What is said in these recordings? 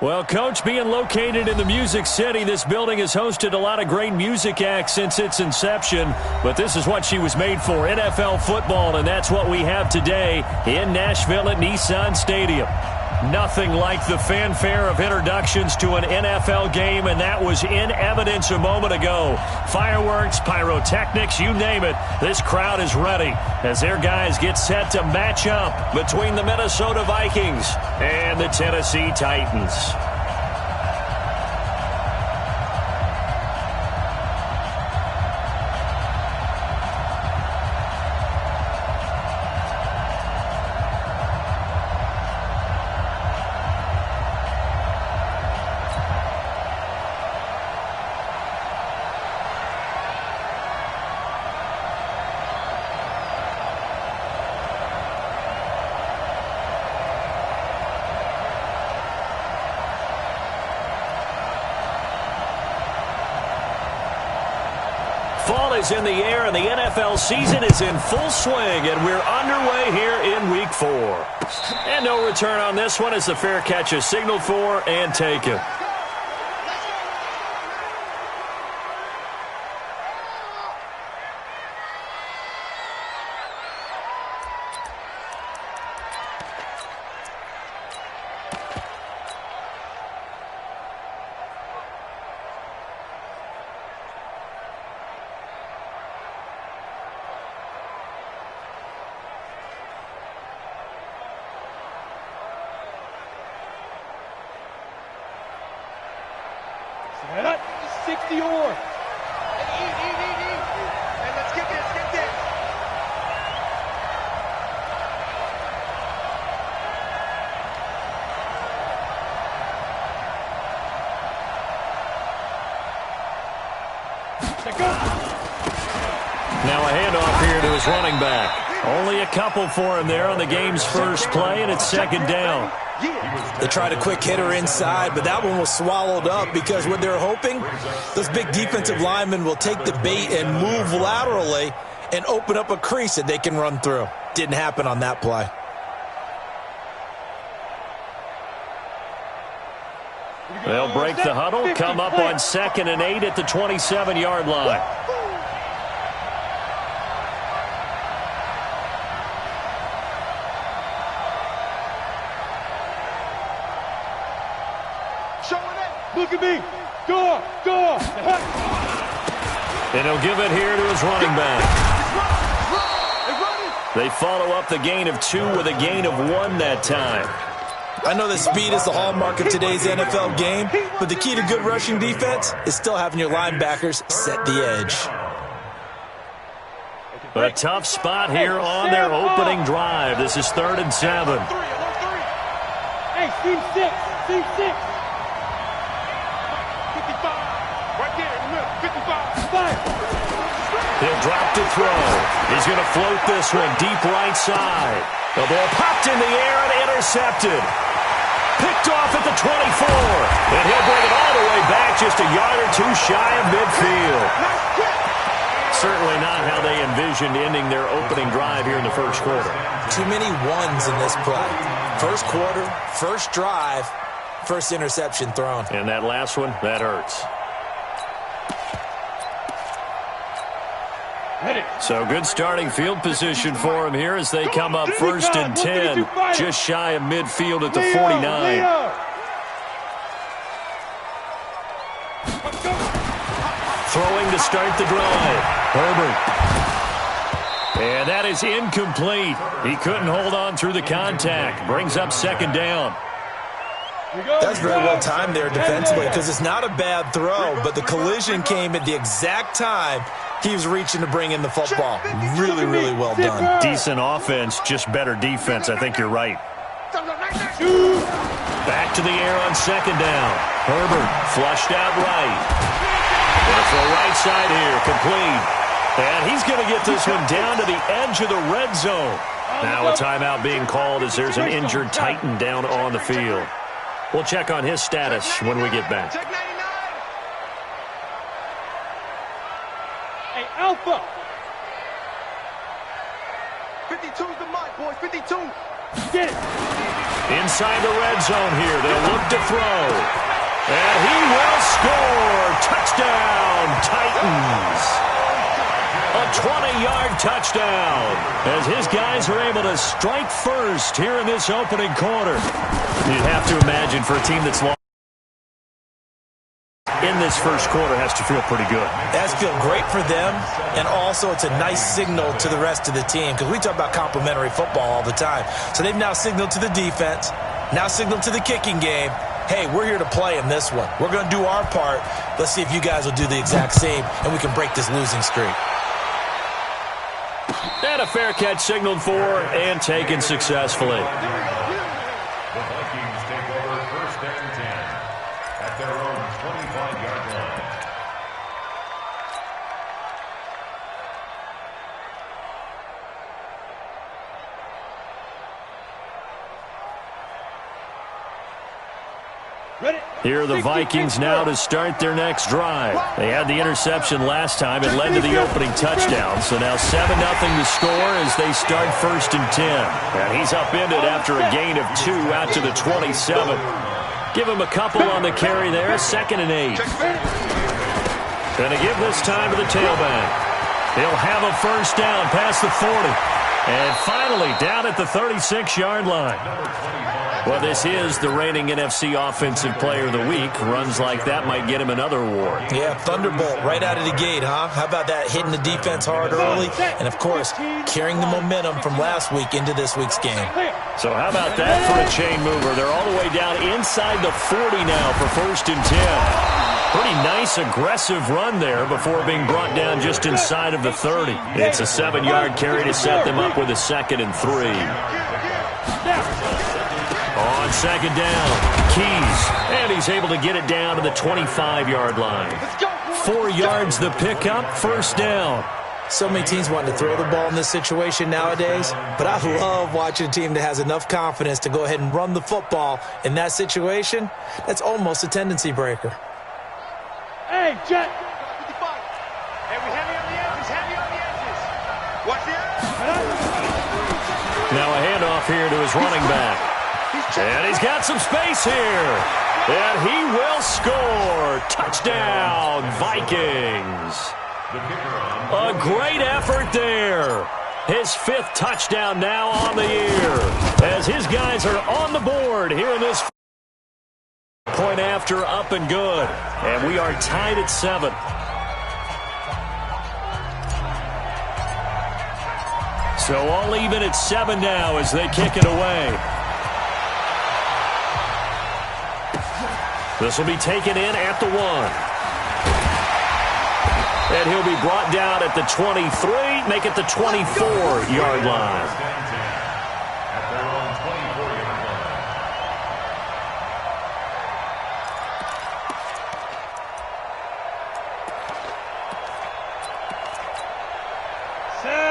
Well, Coach, being located in the Music City, this building has hosted a lot of great music acts since its inception. But this is what she was made for, NFL football, and that's what we have today in Nashville at Nissan Stadium. Nothing like the fanfare of introductions to an NFL game, and that was in evidence a moment ago. Fireworks, pyrotechnics, you name it. This crowd is ready as their guys get set to match up between the Minnesota Vikings and the Tennessee Titans. Fall is in the air, and the NFL season is in full swing, and we're underway here in Week 4. And no return on this one as the fair catch is signaled for and taken. Set up, 60 or. And let's get this, Now a handoff here to his running back. Only a couple for him there on the game's first play, and it's second down. They tried a quick hitter inside, but that one was swallowed up because what they're hoping, those big defensive linemen will take the bait and move laterally and open up a crease that they can run through. Didn't happen on that play. They'll break the huddle, come up on 2nd and 8 at the 27-yard line. Look at me. Go. And he'll give it here to his running back. They follow up the gain of 2 with a gain of 1 that time. I know that speed is the hallmark of today's NFL game, but the key to good rushing defense is still having your linebackers set the edge. A tough spot here on their opening drive. This is 3rd and 7. Hey, team 6. He'll drop to throw. He's going to float this one deep right side. The ball popped in the air and intercepted. Picked off at the 24. And he'll bring it all the way back just a yard or 2 shy of midfield. Certainly not how they envisioned ending their opening drive here in the first quarter. Too many ones in this play. First quarter, first drive, first interception thrown. And that last one, that hurts. So good starting field position for him here as they come up 1st and 10, just shy of midfield at the 49. Throwing to start the drive. Herbert. And that is incomplete. He couldn't hold on through the contact. Brings up 2nd down. That's very well timed there defensively because it's not a bad throw, but the collision came at the exact time he was reaching to bring in the football. Really, really well done. Decent offense, just better defense. I think you're right. Back to the air on 2nd down. Herbert flushed out right. And for the right side here, complete. And he's going to get this one down to the edge of the red zone. Now a timeout being called as there's an injured Titan down on the field. We'll check on his status when we get back. Hey, Alpha. 52's the mark, boys. 52. Get it. Inside the red zone here. They'll look to throw. And he will score. Touchdown, Titans. A 20-yard touchdown as his guys are able to strike first here in this opening quarter. You'd have to imagine for a team that's lost in this first quarter has to feel pretty good. That's feel great for them, and also it's a nice signal to the rest of the team because we talk about complimentary football all the time. So they've now signaled to the defense, now signaled to the kicking game, hey, we're here to play in this one. We're going to do our part. Let's see if you guys will do the exact same, and we can break this losing streak. And a fair catch signaled for and taken successfully. The Vikings take over first and 10 at their own 25-yard line. Ready. Here are the Vikings now to start their next drive. They had the interception last time. It led to the opening touchdown. So now 7-0 to score as they start first and 10. And he's upended after a gain of 2 out to the 27. Give him a couple on the carry there. 2nd and 8. Going to give this time to the tailback. He'll have a first down past the 40. And finally down at the 36-yard line. Well, this is the reigning NFC Offensive Player of the Week. Runs like that might get him another award. Yeah, Thunderbolt right out of the gate, huh? How about that, hitting the defense hard early? And, of course, carrying the momentum from last week into this week's game. So how about that for a chain mover? They're all the way down inside the 40 now for first and 10. Pretty nice, aggressive run there before being brought down just inside of the 30. It's a 7-yard carry to set them up with a 2nd and 3. On 2nd down, Keys, and he's able to get it down to the 25-yard line. 4 yards the pickup, first down. So many teams want to throw the ball in this situation nowadays, but I love watching a team that has enough confidence to go ahead and run the football in that situation. That's almost a tendency breaker. Hey, Jet. Hey, we heavy on the edges, Watch the edge. Now a handoff here to his running back. And he's got some space here. And he will score. Touchdown, Vikings. A great effort there. His 5th touchdown now on the year. As his guys are on the board here in this point after up and good. And we are tied at 7. So all even at 7 now as they kick it away. This will be taken in at the 1. And he'll be brought down at the 23, make it the 24-yard line.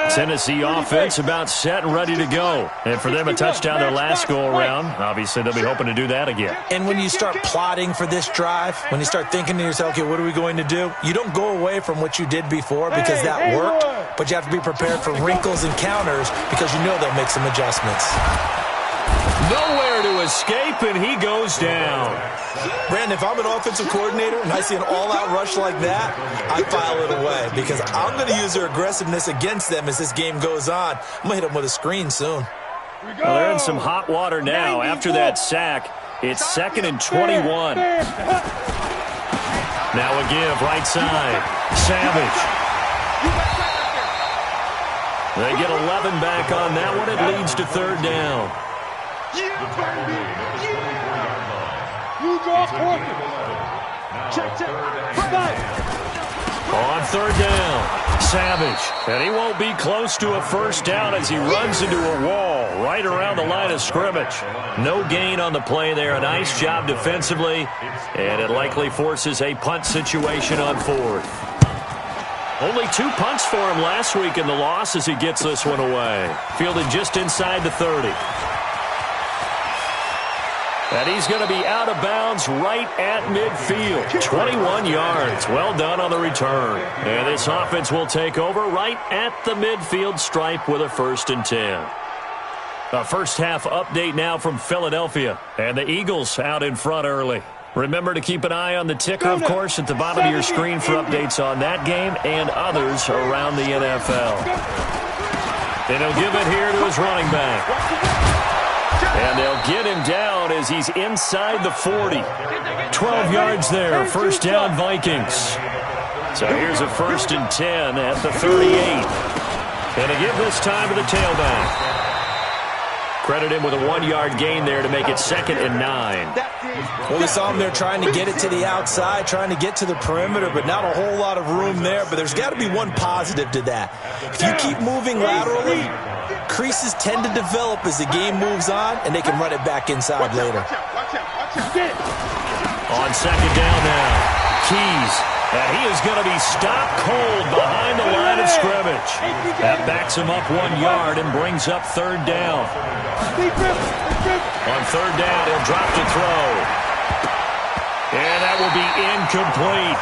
Tennessee offense about set and ready to go. And for them, a touchdown their last go-around. Obviously, they'll be hoping to do that again. And when you start plotting for this drive, when you start thinking to yourself, okay, what are we going to do? You don't go away from what you did before because that worked, but you have to be prepared for wrinkles and counters because you know they'll make some adjustments. Nowhere to escape, and he goes down. Brandon, if I'm an offensive coordinator and I see an all-out rush like that, I file it away because I'm going to use their aggressiveness against them as this game goes on. I'm going to hit them with a screen soon. Well, they're in some hot water now after that sack. It's 2nd and 21. Now a give right side. Savage. They get 11 back on that one. It leads to 3rd down. You draw corner. Check. On 3rd down, Savage. And he won't be close to a first down as he runs into a wall right around the line of scrimmage. No gain on the play there. A nice job defensively. And it likely forces a punt situation on 4th. Only 2 punts for him last week in the loss as he gets this one away. Fielded just inside the 30. And he's going to be out of bounds right at midfield. 21 yards. Well done on the return. And this offense will take over right at the midfield stripe with a 1st and 10. A first-half update now from Philadelphia. And the Eagles out in front early. Remember to keep an eye on the ticker, of course, at the bottom of your screen for updates on that game and others around the NFL. And he'll give it here to his running back. And they'll get him down as he's inside the 40. 12 yards there, first down Vikings. So here's a 1st and 10 at the 38. And to give this time to the tailback. Credit him with a 1-yard gain there to make it 2nd and 9. Well, we saw him there trying to get it to the outside, trying to get to the perimeter, but not a whole lot of room there. But there's got to be one positive to that. If you keep moving laterally, creases tend to develop as the game moves on, and they can run it back inside later. On 2nd down now, Keys. And he is going to be stopped cold behind the line of scrimmage. That backs him up 1 yard and brings up 3rd down. On 3rd down, he'll drop to throw. And that will be incomplete.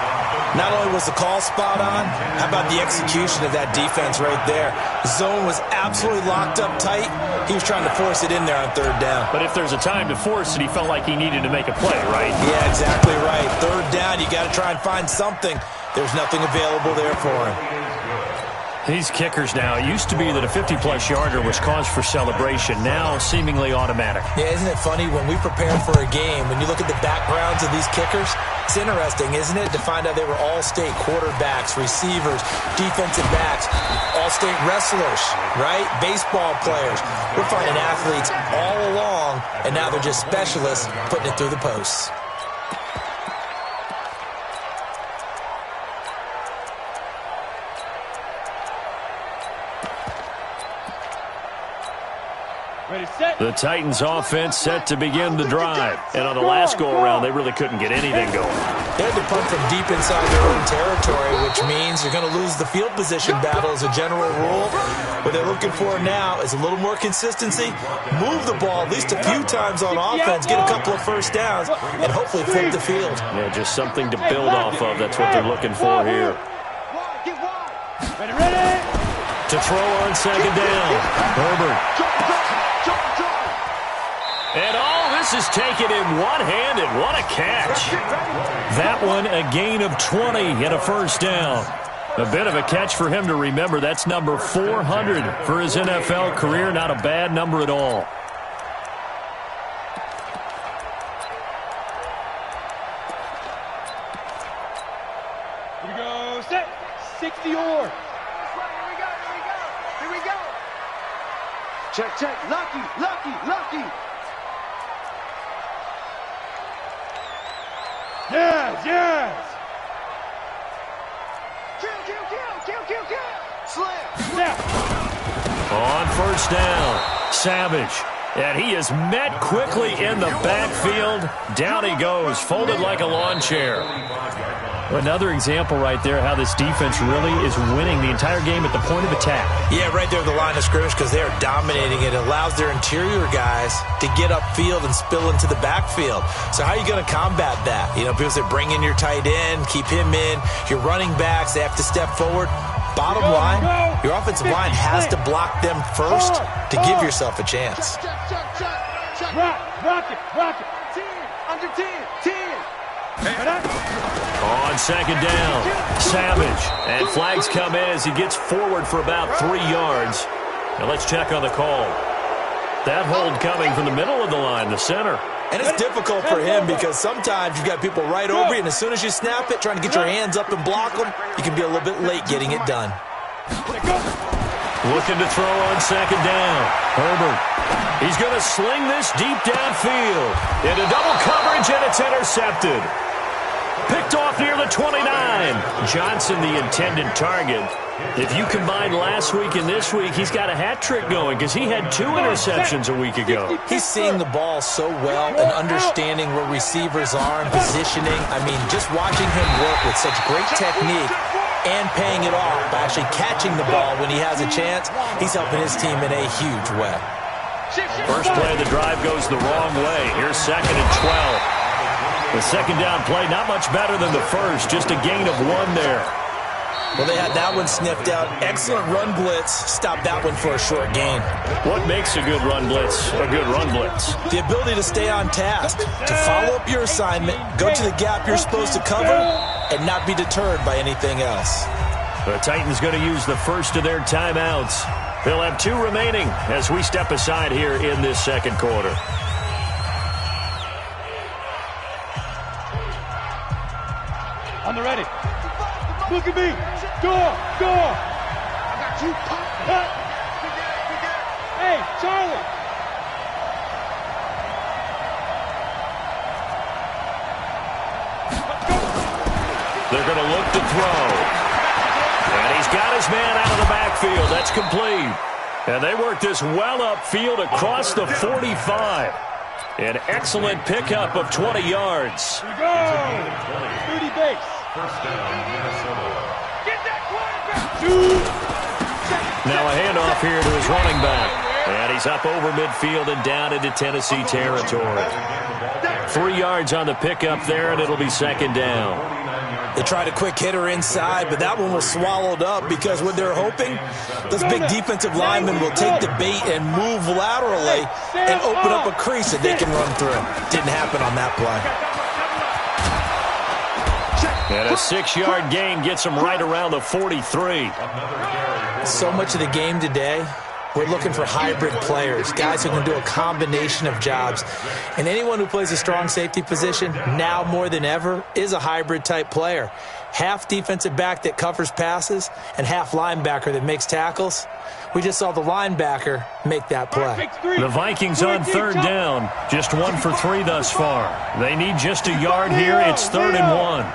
Not only was the call spot on, how about the execution of that defense right there? The zone was absolutely locked up tight. He was trying to force it in there on 3rd down. But if there's a time to force it, he felt like he needed to make a play, right? Yeah, exactly right. 3rd down, you got to try and find something. There's nothing available there for him. These kickers now, it used to be that a 50-plus yarder was cause for celebration, now seemingly automatic. Yeah, isn't it funny when we prepare for a game, when you look at the backgrounds of these kickers, it's interesting, isn't it, to find out they were all-state quarterbacks, receivers, defensive backs, all-state wrestlers, right? Baseball players. We're finding athletes all along, and now they're just specialists putting it through the posts. The Titans offense set to begin the drive. And on the last go-around, they really couldn't get anything going. They had to punt from deep inside their own territory, which means you're going to lose the field position battle as a general rule. What they're looking for now is a little more consistency, move the ball at least a few times on offense, get a couple of first downs, and hopefully flip the field. Yeah, just something to build off of. That's what they're looking for here. Ready. To throw on 2nd down. Herbert. And all this is taken in one-handed. What a catch. That one a gain of 20 and a first down. A bit of a catch for him to remember. That's number 400 for his NFL career. Not a bad number at all. Here we go. Set. 60 or. Here we go. Check. Lucky. Yes. Kill. Slam. Yeah. On 1st down, Savage. And he is met quickly in the backfield. Down he goes, folded like a lawn chair. Another example right there how this defense really is winning the entire game at the point of attack. Yeah, right there at the line of scrimmage because they are dominating it. It allows their interior guys to get upfield and spill into the backfield. So how are you going to combat that? You know, people say bring in your tight end, keep him in. Your running backs, they have to step forward. Bottom line, your offensive line has to block them first to give yourself a chance. Rock it. 10. Under 10. On 2nd down, Savage. And flags come in as he gets forward for about 3 yards. Now let's check on the call. That hold coming from the middle of the line, the center. And it's difficult for him because sometimes you've got people right over you, and as soon as you snap it, trying to get your hands up and block them, you can be a little bit late getting it done. Looking to throw on 2nd down. Herbert. He's going to sling this deep downfield. Into double coverage, and it's intercepted. Picked off near the 29. Johnson, the intended target. If you combine last week and this week, he's got a hat trick going because he had 2 interceptions a week ago. He's seeing the ball so well and understanding where receivers are and positioning. I mean, just watching him work with such great technique and paying it off by actually catching the ball when he has a chance, he's helping his team in a huge way. First play of the drive goes the wrong way. Here's 2nd and 12. The 2nd down play, not much better than the first, just a gain of 1 there. Well, they had that one sniffed out. Excellent run blitz. Stopped that one for a short gain. What makes a good run blitz a good run blitz? The ability to stay on task, to follow up your assignment, go to the gap you're supposed to cover, and not be deterred by anything else. The Titans going to use the first of their timeouts. They'll have 2 remaining as we step aside here in this second quarter. On the ready. Look at me. Go. I got you. Cut. Hey, Charlie. They're going to look to throw. And he's got his man out of the backfield. That's complete. And they work this well upfield across the 45. An excellent pickup of 20 yards. Here we go. 30 base. First down, Minnesota. Get that quarterback. Now a handoff here to his running back. And he's up over midfield and down into Tennessee territory. 3 yards on the pickup there, and it'll be second down. They tried a quick hitter inside, but that one was swallowed up because what they're hoping, those big defensive linemen will take the bait and move laterally and open up a crease that they can run through. Didn't happen on that play. And a 6-yard gain gets him right around the 43. So much of the game today, we're looking for hybrid players, guys who can do a combination of jobs. And anyone who plays a strong safety position, now more than ever, is a hybrid-type player. Half defensive back that covers passes and half linebacker that makes tackles. We just saw the linebacker make that play. The Vikings on third down, just 1 for 3 thus far. They need just a yard here. It's 3rd and 1.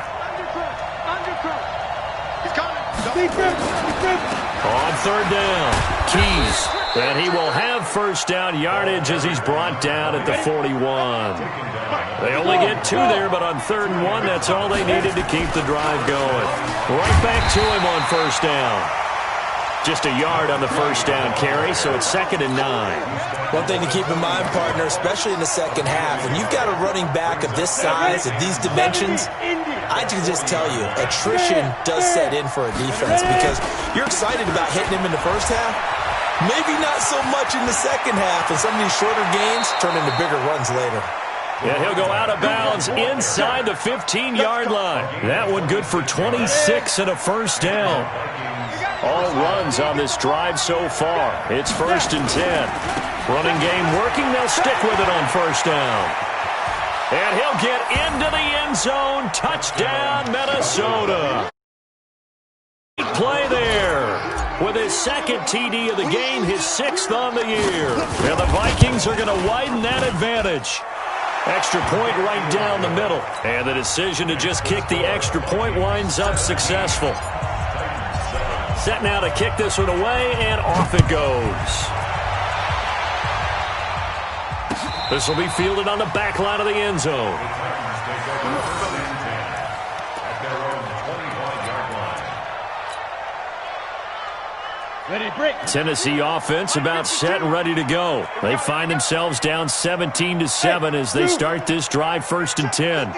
On third down, Keys, and he will have first down yardage as he's brought down at the 41. They only get 2 there, but on 3rd and 1, that's all they needed to keep the drive going. Right back to him on first down. Just a yard on the first down carry, so it's 2nd and 9. One thing to keep in mind, partner, especially in the second half, when you've got a running back of this size, of these dimensions, I can just tell you, attrition does set in for a defense because you're excited about hitting him in the first half. Maybe not so much in the second half, and some of these shorter gains turn into bigger runs later. And he'll go out of bounds inside the 15-yard line. That one good for 26 and a first down. All runs on this drive so far. It's 1st and 10. Running game working. They'll stick with it on first down. And he'll get into the end zone. Touchdown, Minnesota. Play there. With his 2nd TD of the game, his 6th on the year. And the Vikings are going to widen that advantage. Extra point right down the middle. And the decision to just kick the extra point winds up successful. Set now to kick this one away, and off it goes. This will be fielded on the back line of the end zone. Tennessee offense about set and ready to go. They find themselves down 17-7 as they start this drive 1st and 10.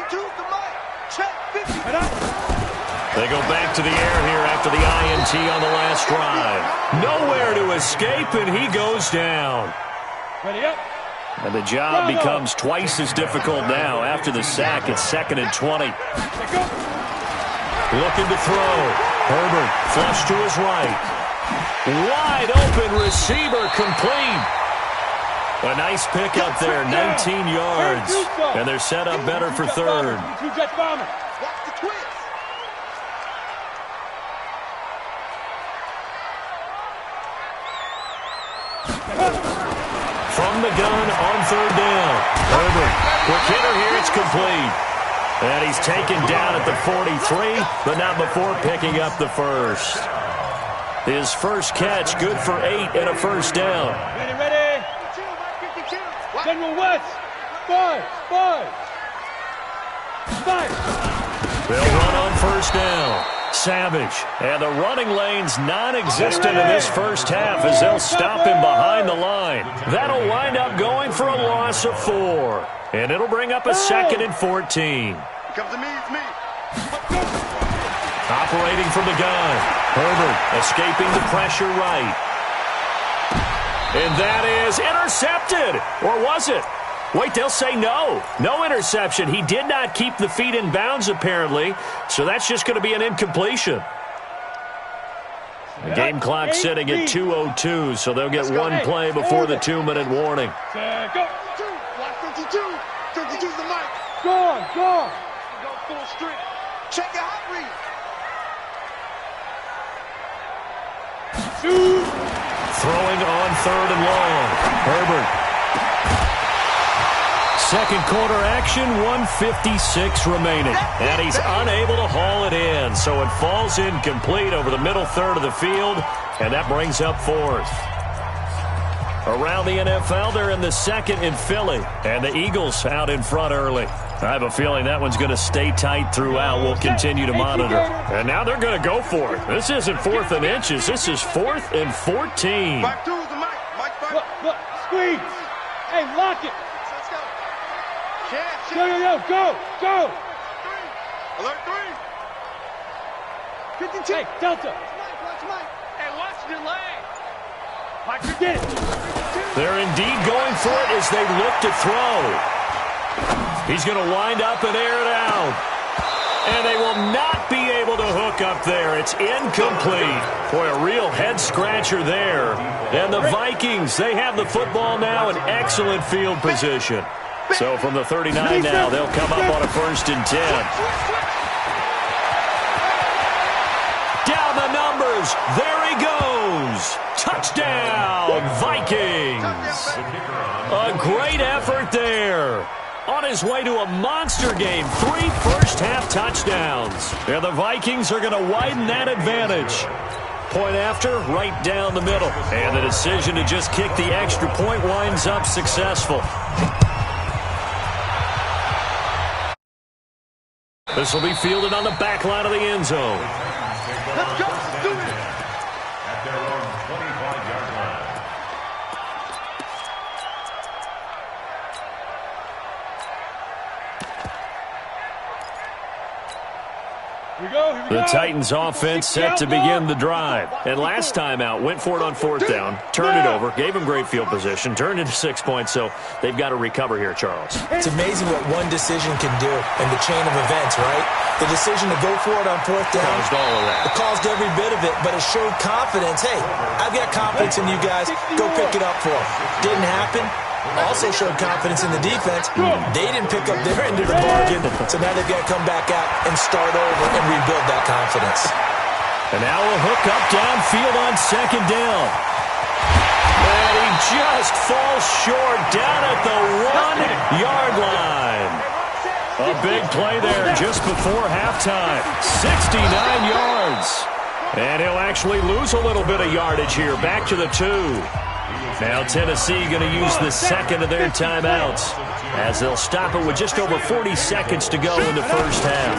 They go back to the air here after the INT on the last drive. Nowhere to escape, and he goes down. Ready up. And the job becomes twice as difficult now after the sack. It's 2nd and 20. Looking to throw. Herbert flush to his right. Wide open receiver complete. A nice pick up there, 19 yards. And they're set up better for 3rd. From the gun on 3rd down. Herbert, quick hitter here, it's complete. And he's taken down at the 43, but not before picking up the first. His first catch, good for 8 and a first down. Ready. General West. 5. They'll run on first down. Savage. And the running lane's non-existent in this first half as they'll stop him behind the line. That'll wind up going for a loss of 4. And it'll bring up a 2nd and 14. Comes to me, it's me. Operating from the gun. Herbert escaping the pressure right. And that is intercepted. Or was it? Wait, they'll say no. No interception. He did not keep the feet in bounds, apparently. So that's just going to be an incompletion. The game clock sitting at 2:02, so they'll get one play before the 2-minute warning. Go. Block 52. 52's the mic. Go. Go full strength. Check your hot read. Shoot. Throwing on 3rd and long. Herbert. Second quarter action, 1:56 remaining. And he's unable to haul it in, so it falls incomplete over the middle third of the field, and that brings up 4th. Around the NFL, they're in the 2nd in Philly, and the Eagles out in front early. I have a feeling that one's going to stay tight throughout. We'll continue to monitor. And now they're going to go for it. This isn't 4th and inches. This is 4th and 14. Back two is the mic. Look, squeeze. Hey, lock it. Let's go. Go. Alert 3. 52. Hey, Delta. Watch Mike. Hey, watch the lane. Mike, you get it. They're indeed going for it as they look to throw. He's going to wind up and air it out. And they will not be able to hook up there. It's incomplete. Boy, a real head-scratcher there. And the Vikings, they have the football now in excellent field position. So from the 39 now, they'll come up on a 1st and 10. Down the numbers. There he goes. Touchdown, Vikings. A great effort there. On his way to a monster game, 3 first-half touchdowns. And the Vikings are going to widen that advantage. Point after, right down the middle. And the decision to just kick the extra point winds up successful. This will be fielded on the back line of the end zone. Let's go. Do it. At their own 25-yard line. Here we go. The Titans offense set to begin the drive. And last time out, went for it on 4th down, turned it over, gave them great field position, turned into 6 points, so they've got to recover here, Charles. It's amazing what one decision can do in the chain of events, right? The decision to go for it on 4th down. Caused all of that. It caused every bit of it, but it showed confidence. Hey, I've got confidence in you guys. Go pick it up for them. Didn't happen. Also showed confidence in the defense. They didn't pick up their end of the bargain, so now they've got to come back out and start over and rebuild that confidence. And now a hook up downfield on 2nd down. And he just falls short down at the 1-yard line. A big play there just before halftime. 69 yards. And he'll actually lose a little bit of yardage here. Back to the 2. Now Tennessee going to use the 2nd of their timeouts as they'll stop it with just over 40 seconds to go in the first half.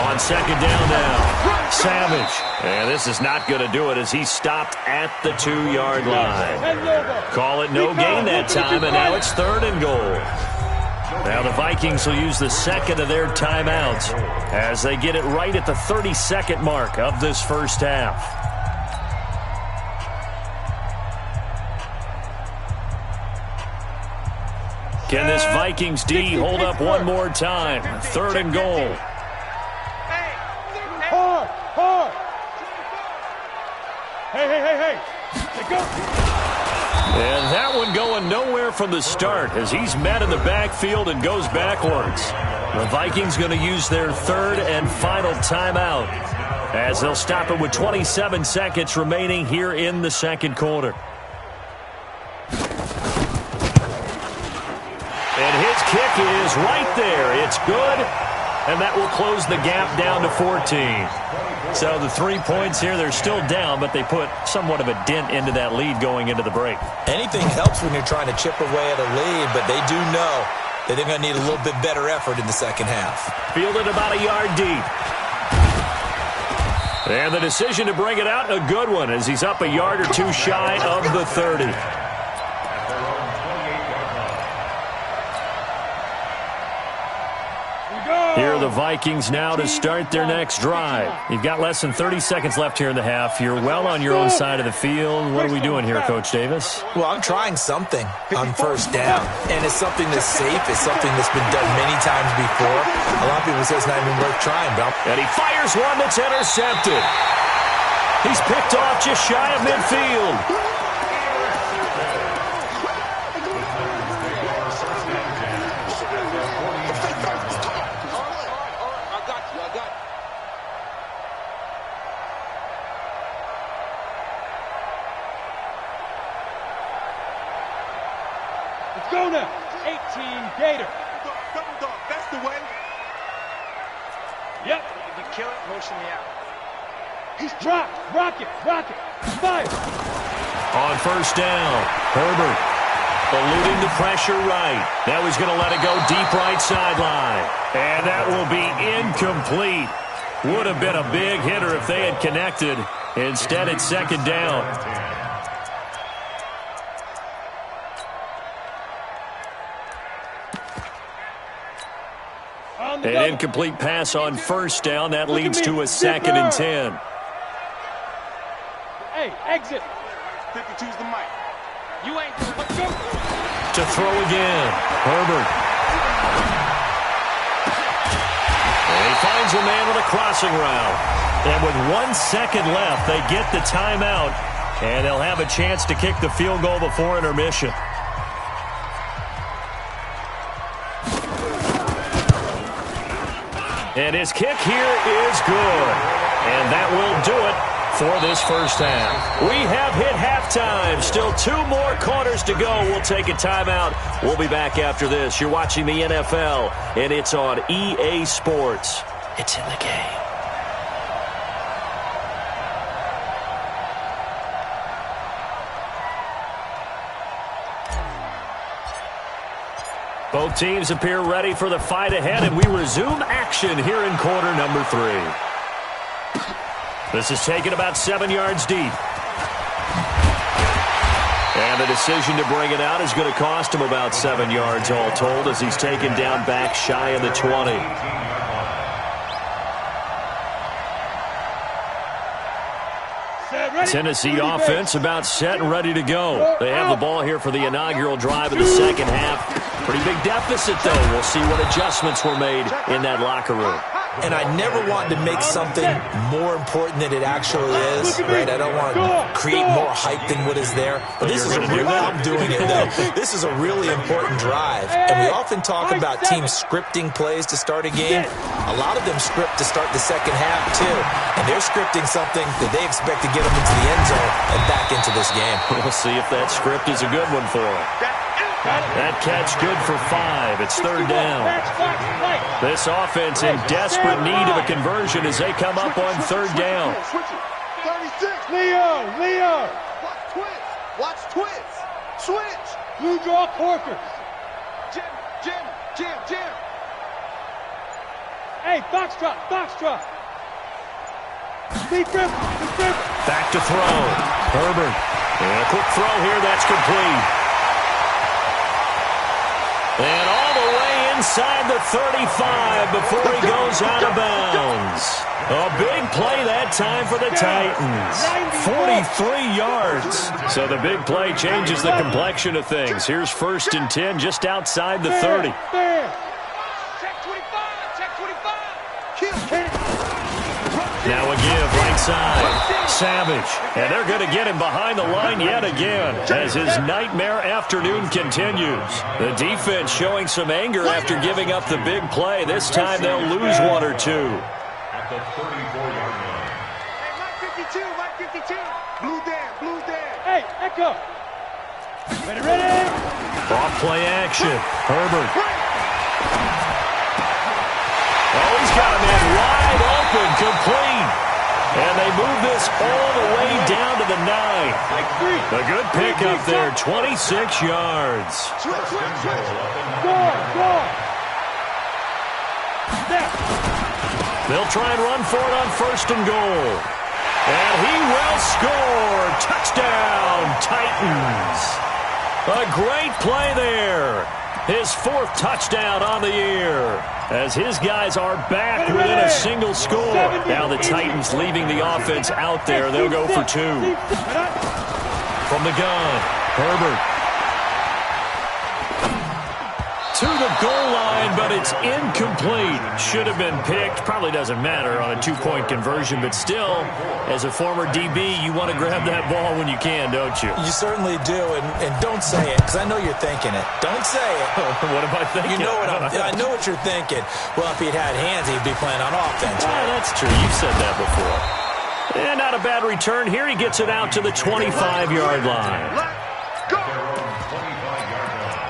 On 2nd down now, Savage. And this is not going to do it as he stopped at the 2-yard line. Call it no gain that time, and now it's 3rd and goal. Now the Vikings will use the 2nd of their timeouts as they get it right at the 30-second mark of this first half. Can this Vikings D hold up one more time? 3rd and goal. Hard. Hey. Go. And that one going nowhere from the start as he's met in the backfield and goes backwards. The Vikings going to use their 3rd and final timeout as they'll stop it with 27 seconds remaining here in the 2nd quarter. And his kick is right there. It's good, and that will close the gap down to 14. So the 3 points here, they're still down, but they put somewhat of a dent into that lead going into the break. Anything helps when you're trying to chip away at a lead, but they do know that they're going to need a little bit better effort in the second half. Fielded about a yard deep. And the decision to bring it out, a good one, as he's up a yard or two shy of the 30. Here are the Vikings now to start their next drive. You've got less than 30 seconds left here in the half. You're well on your own side of the field. What are we doing here, Coach Davis? Well, I'm trying something on first down, and it's something that's safe. It's something that's been done many times before. A lot of people say it's not even worth trying, but and he fires one that's intercepted. He's picked off just shy of midfield. Go now. 18 Gator. Double dog. That's the way. Yep. If you kill it, motion me out. He's dropped. Rocket. Fire. On first down, Herbert eluding the pressure right. That was going to let it go deep right sideline. And that will be incomplete. Would have been a big hitter if they had connected. Instead, it's second down. An incomplete pass on first down. That leads to a 2nd and 10. Hey, exit. 52's the mic. You ain't going to throw again. Herbert. And he finds a man with a crossing route. And with 1 second left, they get the timeout. And they'll have a chance to kick the field goal before intermission. And his kick here is good. And that will do it for this first half. We have hit halftime. Still 2 more quarters to go. We'll take a timeout. We'll be back after this. You're watching the NFL, and it's on EA Sports. It's in the game. Both teams appear ready for the fight ahead, and we resume action here in quarter number 3. This is taken about 7 yards deep. And the decision to bring it out is going to cost him about 7 yards all told as he's taken down back shy of the 20. Tennessee offense about set and ready to go. They have the ball here for the inaugural drive of the second half. Pretty big deficit, though. We'll see what adjustments were made in that locker room. And I never want to make something more important than it actually is, right? I don't want to create more hype than what is there. But this is I'm doing it, though. This is a really important drive. And we often talk about teams scripting plays to start a game. A lot of them script to start the second half, too. And they're scripting something that they expect to get them into the end zone and back into this game. We'll see if that script is a good one for them. That catch good for 5. It's third down. This offense in desperate need of a conversion as they come up on third down. 36. Leo. Watch twins. Switch. Blue draw Corkers. Jim. Hey, Foxtrot. Speed grip. Back to throw. Herbert. And a quick throw here. That's complete. And all the way inside the 35 before he goes out of bounds. A big play that time for the Titans. 43 yards. So the big play changes the complexion of things. Here's 1st and 10 just outside the 30. Check 25. Now a give right side. Savage. And they're going to get him behind the line yet again as his nightmare afternoon continues. The defense showing some anger after giving up the big play. This time they'll lose 1 or 2. At the 34-yard line. Hey, Mike 52. Blue Dan. Hey, Echo. Ready. Off play action. Herbert. Oh, he's got a man wide open, complete. And they move this all the way down to the 9. A good pickup there, 26 yards. Go. They'll try and run for it on 1st and goal. And he will score. Touchdown, Titans. A great play there. His 4th touchdown on the year, as his guys are back within a single score. Now the Titans leaving the offense out there. They'll go for 2. From the gun, Herbert. To the goal line, but it's incomplete. Should have been picked. Probably doesn't matter on a 2-point conversion, but still, as a former DB, you want to grab that ball when you can, don't you? You certainly do, and don't say it, because I know you're thinking it. Don't say it. What am I thinking? You know I know what you're thinking. Well, if he'd had hands, he'd be playing on offense. Right? That's true. You've said that before. And not a bad return. Here he gets it out to the 25-yard line. Let's go! 25-yard line.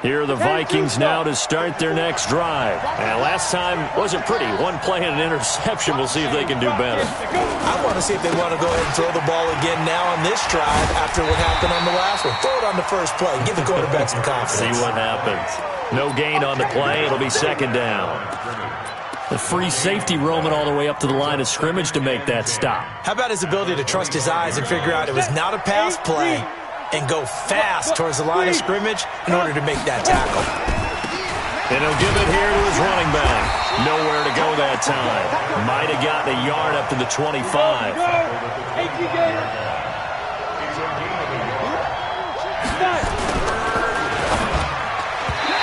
Here are the Vikings now to start their next drive. And last time wasn't pretty. One play and an interception. We'll see if they can do better. I want to see if they want to go ahead and throw the ball again now on this drive after what happened on the last one. Throw it on the first play. Give the quarterback some confidence. See what happens. No gain on the play. It'll be 2nd down. The free safety roaming all the way up to the line of scrimmage to make that stop. How about his ability to trust his eyes and figure out it was not a pass play and go fast towards the line of scrimmage in order to make that tackle. And he'll give it here to his running back. Nowhere to go that time. Might have gotten a yard up to the 25.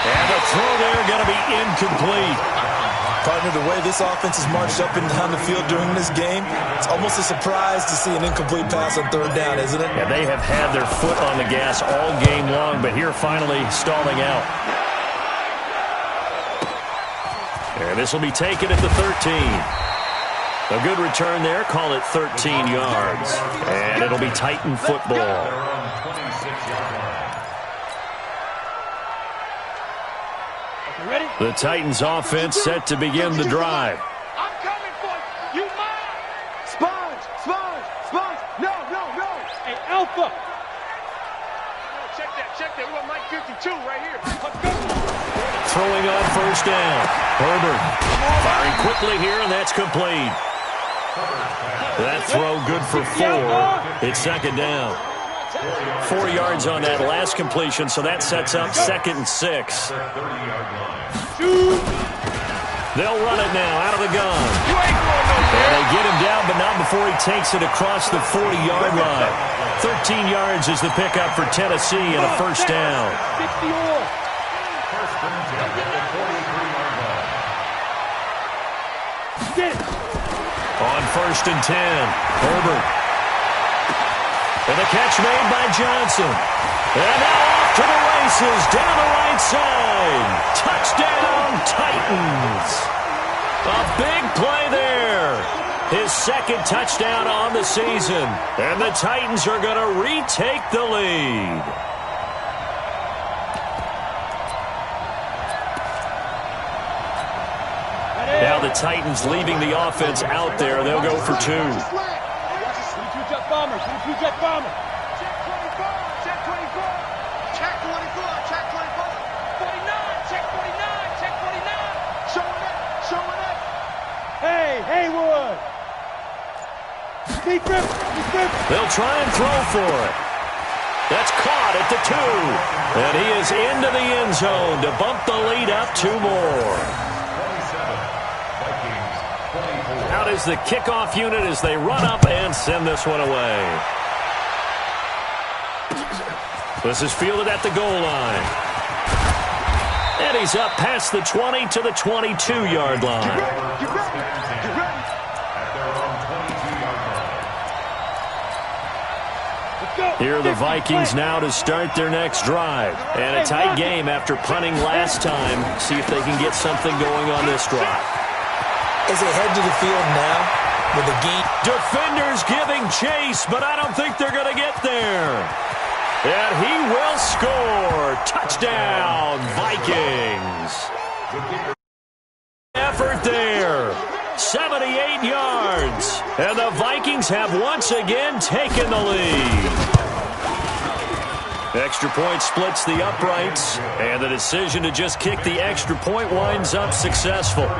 And the throw there going to be incomplete. Partner, the way this offense has marched up and down the field during this game, it's almost a surprise to see an incomplete pass on 3rd down, isn't it? Yeah, they have had their foot on the gas all game long, but here finally stalling out. And this will be taken at the 13. A good return there. Call it 13 yards. And it'll be Titan football. The Titans offense set to begin the drive. I'm coming for you. You mine. Sponge. No. Hey, Alpha. Check that. We got Mike 52 right here. Throwing on 1st down. Herbert firing quickly here, and that's complete. That throw good for 4. It's 2nd down. 4 yards on that last completion, so that sets up 2nd and 6. They'll run it now out of the gun. And they get him down, but not before he takes it across the 40-yard line. 13 yards is the pickup for Tennessee and a 1st down. On 1st and 10, Herbert. And the catch made by Johnson. And now off to the races down the right side. Touchdown, Titans. A big play there. His 2nd touchdown on the season. And the Titans are going to retake the lead. Now the Titans leaving the offense out there. They'll go for 2. Jet bomber. Check 24. Check 24. Check 24. 49. Check 49. Check 49. Showing it. Hey, Haywood. Deep rip. They'll try and throw for it. That's caught at the 2. And he is into the end zone to bump the lead up 2 more. Out is the kickoff unit as they run up and send this one away. This is fielded at the goal line. And he's up past the 20 to the 22-yard line. Get ready. Here are the Vikings now to start their next drive. And a tight game after punting last time. See if they can get something going on this drive. As they head to the field now with a gain. Defenders giving chase, but I don't think they're going to get there. And he will score. Touchdown, Vikings. Effort there. 78 yards. And the Vikings have once again taken the lead. Extra point splits the uprights. And the decision to just kick the extra point winds up successful.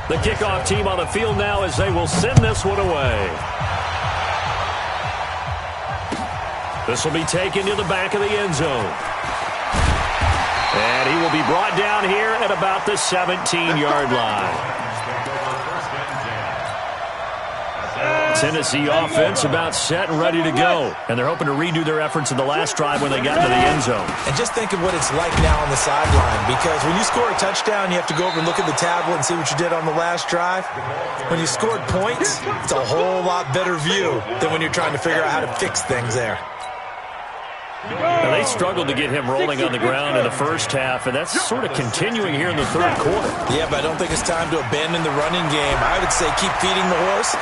The kickoff team on the field now as they will send this one away. This will be taken to the back of the end zone. And he will be brought down here at about the 17-yard line. Tennessee offense about set and ready to go. And they're hoping to redo their efforts in the last drive when they got into the end zone. And just think of what it's like now on the sideline, because when you score a touchdown, you have to go over and look at the tablet and see what you did on the last drive. When you scored points, it's a whole lot better view than when you're trying to figure out how to fix things there. Now, they struggled to get him rolling on the ground in the first half, and that's sort of continuing here in the third quarter. Yeah, but I don't think it's time to abandon the running game. I would say keep feeding the horse,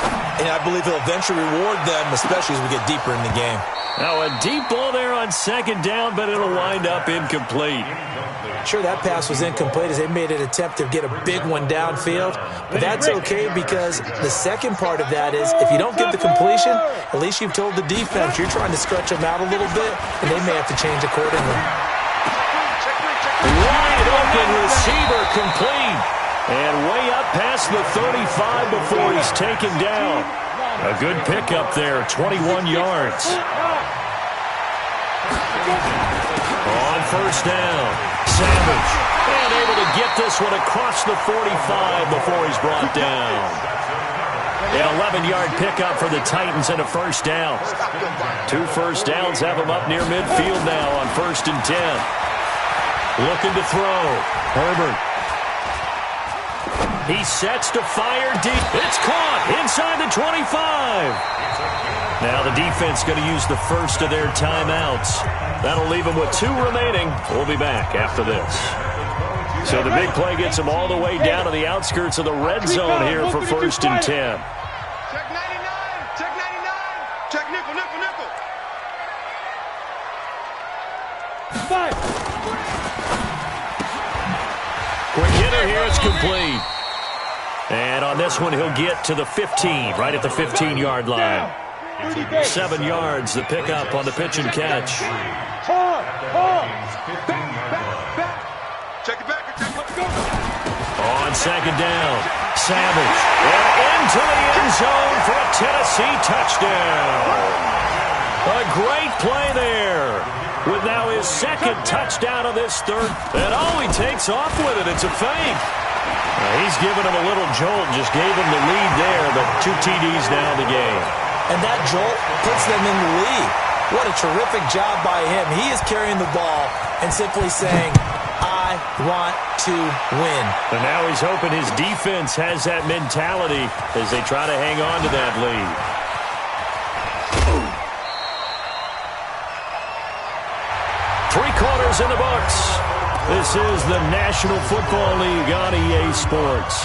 and I believe he'll eventually reward them, especially as we get deeper in the game. Now, a deep ball there on second down, but it'll wind up incomplete. Sure, that pass was incomplete as they made an attempt to get a big one downfield, but that's okay because the second part of that is if you don't get the completion, at least you've told the defense you're trying to stretch them out a little bit, and they may have to change accordingly. Wide open receiver complete, and way up past the 35 before he's taken down. A good pickup there, 21 yards. On first down, Savage, and able to get this one across the 45 before he's brought down. An 11-yard pickup for the Titans and a first down. 2 first downs have them up near midfield now on 1st and 10. Looking to throw. Herbert. He sets to fire deep. It's caught inside the 25. Now the defense going to use the first of their timeouts. That'll leave them with 2 remaining. We'll be back after this. So the big play gets them all the way down to the outskirts of the red zone here for 1st and 10. Check 99. Check 99. Check nickel, nickel, nickel. Quick hitter here. It's complete. And on this one, he'll get to the 15, right at the 15-yard line. 7 yards, the pickup on the pitch and catch. Check it back. On second down, Savage. And into the end zone for a Tennessee touchdown. A great play there. With now his 2nd touchdown of this third. And he takes off with it. It's a fake. He's given him a little jolt. Just gave him the lead there, but 2 TDs now in the game. And that jolt puts them in the lead. What a terrific job by him. He is carrying the ball and simply saying, I want to win. And now he's hoping his defense has that mentality as they try to hang on to that lead. Three quarters in the books. This is the National Football League on EA Sports.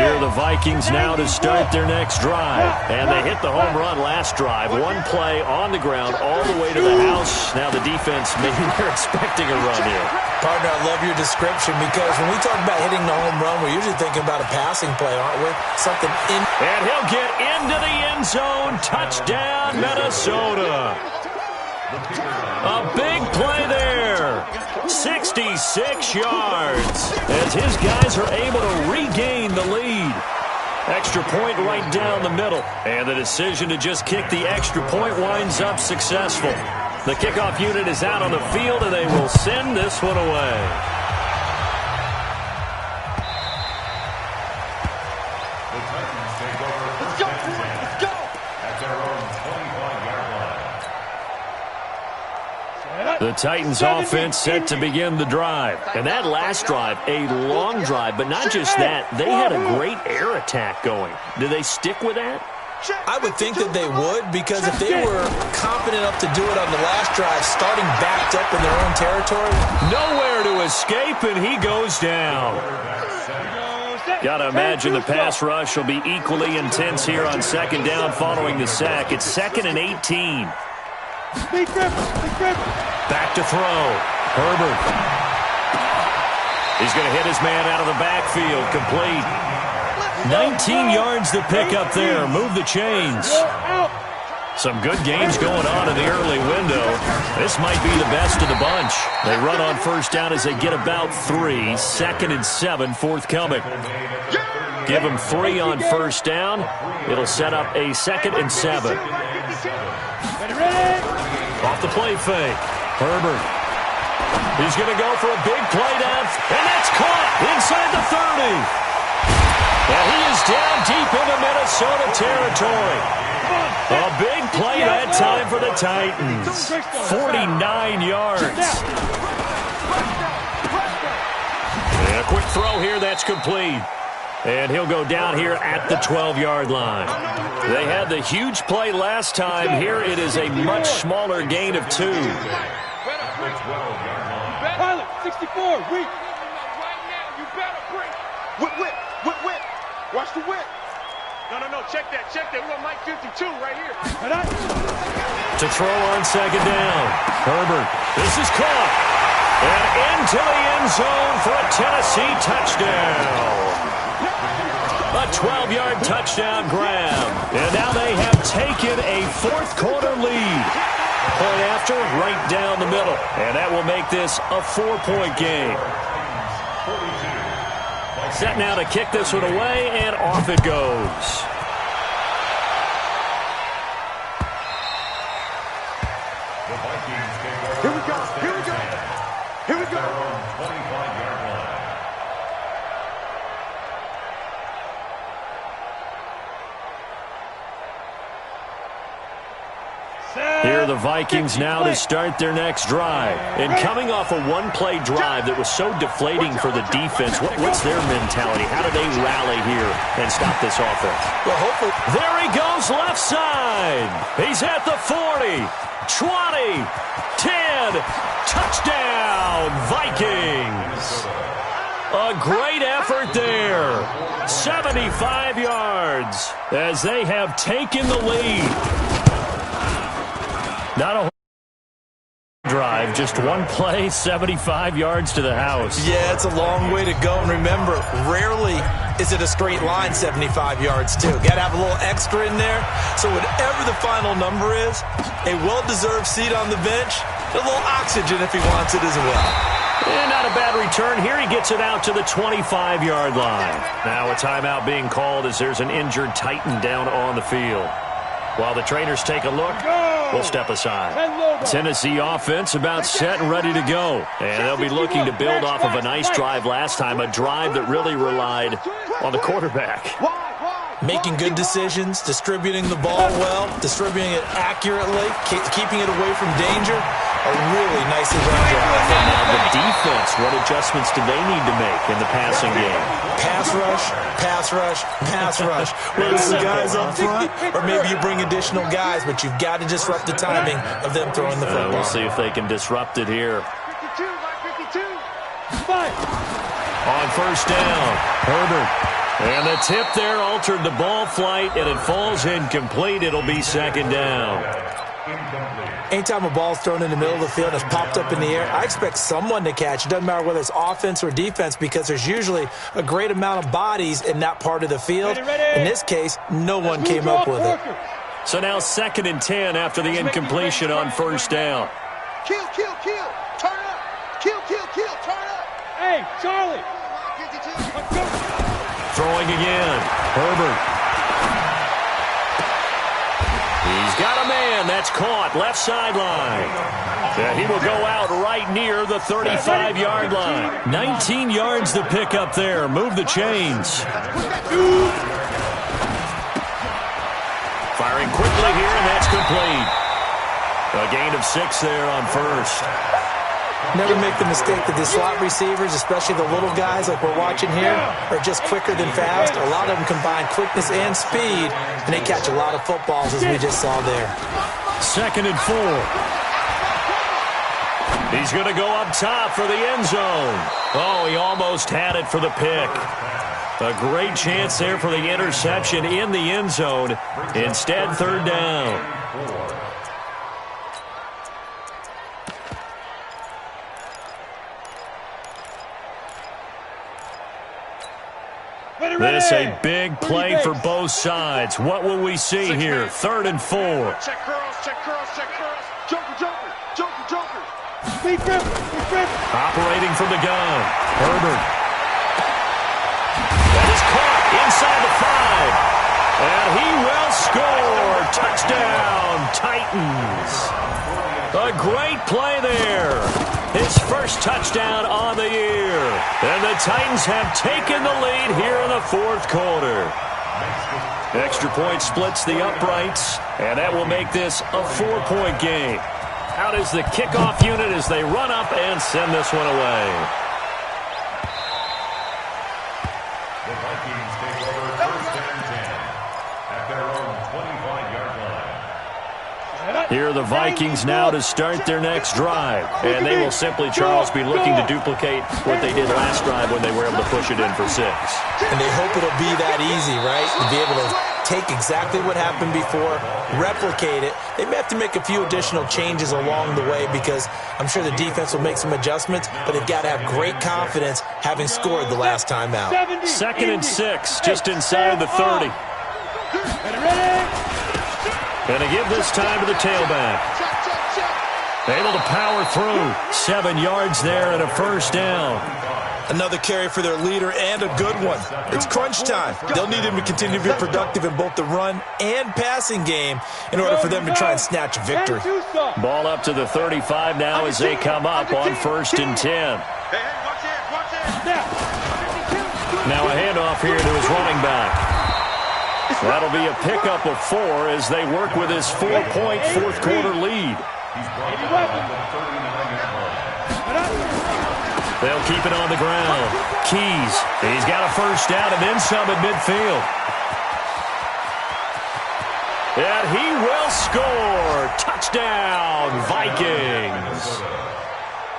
Here are the Vikings now to start their next drive. And they hit the home run last drive. 1 play on the ground all the way to the house. Now the defense, maybe they're expecting a run here. Partner, I love your description because when we talk about hitting the home run, we're usually thinking about a passing play, aren't we? Something in. And he'll get into the end zone. Touchdown, Minnesota. A big play there. 66 yards as his guys are able to regain the lead. Extra point right down the middle. And the decision to just kick the extra point winds up successful. The kickoff unit is out on the field, and they will send this one away. The Titans take over first and 10 at their own 25-yard line. The Titans offense set to begin the drive. And that last drive, a long drive, but not just that, they had a great air attack going. Do they stick with that? I would think that they would, because if they were confident enough to do it on the last drive, starting backed up in their own territory. Nowhere to escape, and he goes down. Got to imagine the pass rush will be equally intense here on second down following the sack. It's 2nd and 18. Back to throw. Herbert. He's going to hit his man out of the backfield. Complete. 19 yards to pick up there. Move the chains. Some good games going on in the early window. This might be the best of the bunch. They run on first down as they get about 3. 2nd and 7 forthcoming. Give them 3 on first down. It'll set up a 2nd and 7. Off the play fake. Herbert. He's going to go for a big play down, and that's caught inside the 30. And he is down deep into Minnesota territory. A big play that time for the Titans. 49 yards. And a quick throw here that's complete. And he'll go down here at the 12-yard line. They had the huge play last time. Here it is a much smaller gain of 2. Pilot, 64, reach. Whip. Watch the whip. No, check that. We got Mike 52 right here. To throw on 2nd down. Herbert, this is caught. And into the end zone for a Tennessee touchdown. A 12-yard touchdown grab. And now they have taken a fourth-quarter lead. Point after, right down the middle. And that will make this a 4-point game. Set now to kick this one away, and off it goes. Here we go. 25-yard line. Here are the Vikings now to start their next drive. And coming off a one-play drive that was so deflating for the defense, what's their mentality? How do they rally here and stop this offense? Well, hopefully. There he goes left side. He's at the 40, 20, 10. Touchdown, Vikings. A great effort there. 75 yards as they have taken the lead. Not a drive, just one play, 75 yards to the house. Yeah, it's a long way to go. And remember, rarely is it a straight line 75 yards, too. Got to have a little extra in there. So whatever the final number is, a well-deserved seat on the bench, a little oxygen if he wants it as well. And not a bad return here. He gets it out to the 25-yard line. Now a timeout being called as there's an injured Titan down on the field. While the trainers take a look, we'll step aside. Tennessee offense about set and ready to go. And they'll be looking to build off of a nice drive last time, a drive that really relied on the quarterback. Making good decisions, distributing the ball well, distributing it accurately, keeping it away from danger. A really nicely run drive. And now the defense, what adjustments do they need to make in the passing game? Pass rush, pass rush, pass rush. Whether it's the guys up front, or maybe you bring additional guys, but you've got to disrupt the timing of them throwing the football. We'll see if they can disrupt it here. 52. On first down, Herbert. And the tip there altered the ball flight, and it falls incomplete. It'll be 2nd down. Anytime a ball's thrown in the middle of the field and it's popped up in the air, I expect someone to catch. It doesn't matter whether it's offense or defense because there's usually a great amount of bodies in that part of the field. In this case, no one came up with it. So now 2nd and 10 after the incompletion on first down. Kill. Turn up. Kill. Turn up. Hey, Charlie. Throwing again. Herbert. He's got a man. That's caught. Left sideline. And he will go out right near the 35-yard line. 19 yards to pick up there. Move the chains. Firing quickly here, and that's complete. A gain of 6 there on first. Never make the mistake that the slot receivers, especially the little guys like we're watching here, are just quicker than fast. A lot of them combine quickness and speed, and they catch a lot of footballs, as we just saw there. 2nd and 4. He's going to go up top for the end zone. Oh, he almost had it for the pick. A great chance there for the interception in the end zone. Instead, 3rd down. This a big play for both sides. What will we see here? 3rd and 4. Check curls, check curls, check curls. Joker, joker, joker, joker. Operating from the gun. Herbert. That is caught inside the 5. And he will score. Touchdown, Titans. A great play there. His first touchdown on the year. And the Titans have taken the lead here in the 4th quarter. Extra point splits the uprights, and that will make this a 4-point game. Out is the kickoff unit as they run up and send this one away. The Vikings take over 1st and 10 at their own 25-yard line. Here are the Vikings now to start their next drive. And they will simply, Charles, be looking to duplicate what they did last drive when they were able to push it in for 6. And they hope it'll be that easy, right? To be able to take exactly what happened before, replicate it. They may have to make a few additional changes along the way because I'm sure the defense will make some adjustments, but they've got to have great confidence having scored the last time out. 2nd and 6, just inside the 30. Going to give this time to the tailback. Able to power through. 7 yards there and a 1st down. Another carry for their leader and a good one. It's crunch time. They'll need him to continue to be productive in both the run and passing game in order for them to try and snatch a victory. Ball up to the 35 now as they come up on 1st and 10. Now a handoff here to his running back. That'll be a pickup of 4 as they work with his 4-point 4th quarter lead. They'll keep it on the ground. Keys, he's got a 1st down and then some at midfield. And he will score. Touchdown, Vikings.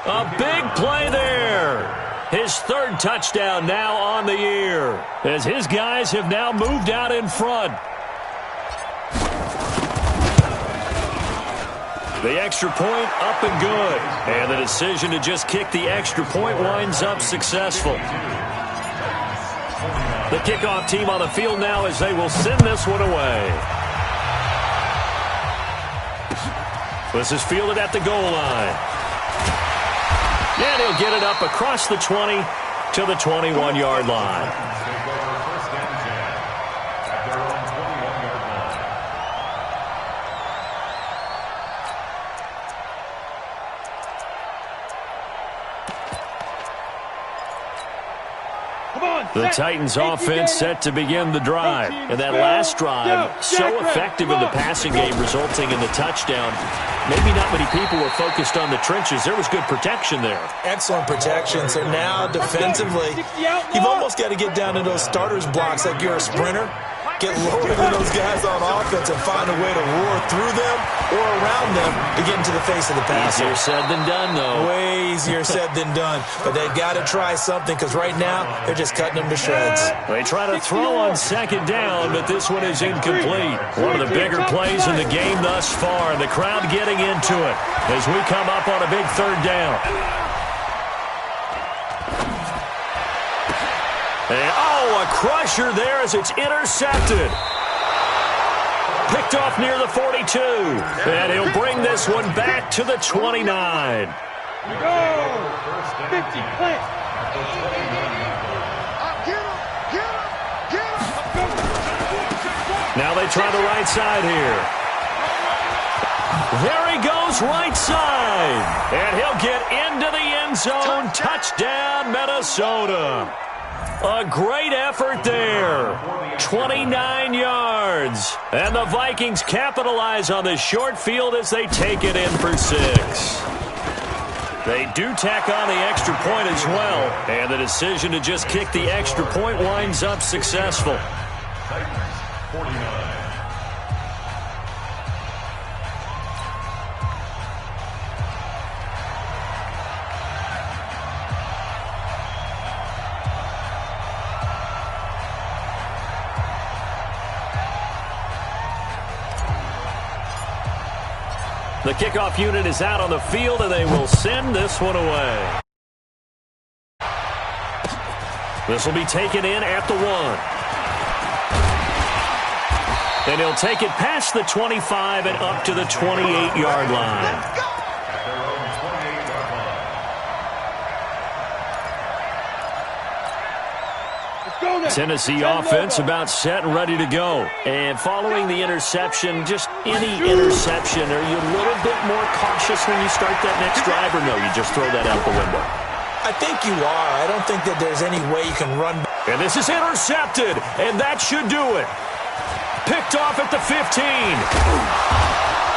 A big play there. His 3rd touchdown now on the year as his guys have now moved out in front. The extra point up and good. And the decision to just kick the extra point winds up successful. The kickoff team on the field now as they will send this one away. This is fielded at the goal line. And he'll get it up across the 20 to the 21-yard line. The Titans offense set to begin the drive. And that last drive, so effective in the passing game, resulting in the touchdown. Maybe not many people were focused on the trenches. There was good protection there. Excellent protection. So now defensively, you've almost got to get down to those starters blocks like you're a sprinter. Get lower than those guys on offense and find a way to roar through them or around them to get into the face of the passer. Easier said than done, though. Way easier said than done. But they've got to try something because right now they're just cutting them to shreds. They try to throw on 2nd down, but this one is incomplete. One of the bigger plays in the game thus far. The crowd getting into it as we come up on a big 3rd down. And, a crusher there as it's intercepted. Picked off near the 42. And he'll bring this one back to the 29. Go! 50, plant. Now they try the right side here. There he goes, right side. And he'll get into the end zone. Touchdown, Minnesota. A great effort there. 29 yards. And the Vikings capitalize on the short field as they take it in for 6. They do tack on the extra point as well. And the decision to just kick the extra point winds up successful. Titans, 49. The kickoff unit is out on the field, and they will send this one away. This will be taken in at the 1. And he'll take it past the 25 and up to the 28-yard line. Tennessee offense about set and ready to go. And following the interception, just any interception, are you a little bit more cautious when you start that next drive, or no, you just throw that out the window? I think you are. I don't think that there's any way you can run. And this is intercepted, and that should do it. Picked off at the 15.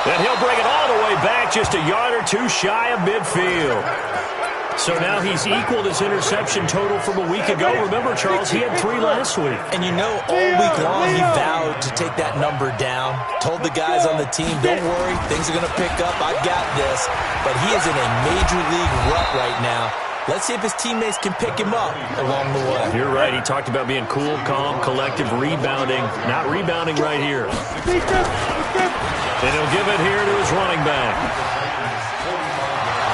And he'll bring it all the way back, just a yard or two shy of midfield. So now he's equaled his interception total from a week ago. Remember, Charles, he had 3 last week. And you know, all week long he vowed to take that number down. Told the guys on the team, don't worry, things are going to pick up. I've got this. But he is in a major league rut right now. Let's see if his teammates can pick him up along the way. You're right. He talked about being cool, calm, collective, rebounding. Not rebounding right here. And he'll give it here to his running back.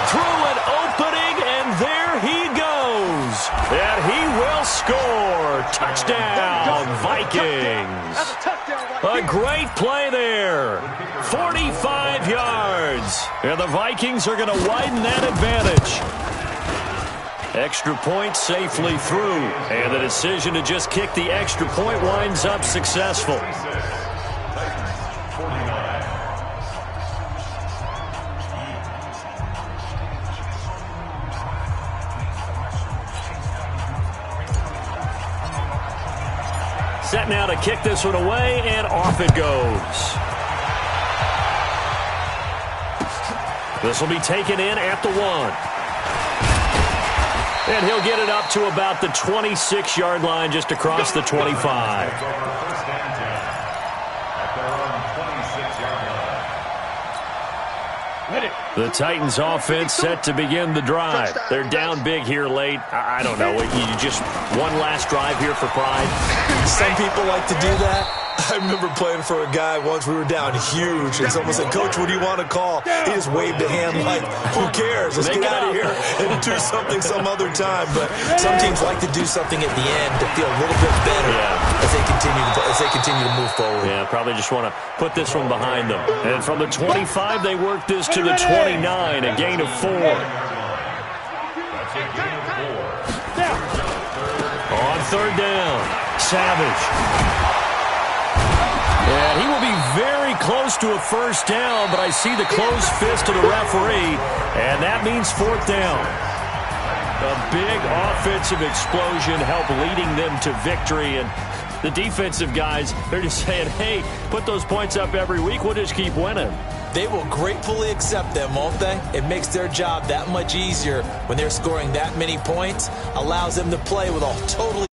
Through an opening, and there he goes. And he will score. Touchdown, Vikings. A great play there. 45 yards. And the Vikings are going to widen that advantage. Extra point safely through. And the decision to just kick the extra point winds up successful. Set now to kick this one away, and off it goes. This will be taken in at the 1. And he'll get it up to about the 26-yard line, just across the 25. The Titans offense set to begin the drive. They're down big here late. I don't know. You just one last drive here for pride. Some people like to do that. I remember playing for a guy once. We were down huge, and someone said, "Coach, what do you want to call?" He just waved a hand like, "Who cares? Let's get out of here and do something some other time." But some teams like to do something at the end to feel a little bit better as they continue to move forward. Yeah, probably just want to put this one behind them. And from the 25, they work this to the 29, a gain of 4. On 3rd down, Savage. And he will be very close to a first down, but I see the closed fist of the referee, and that means 4th down. A big offensive explosion helped leading them to victory, and the defensive guys, they're just saying, hey, put those points up every week, we'll just keep winning. They will gratefully accept them, won't they? It makes their job that much easier when they're scoring that many points, allows them to play with a totally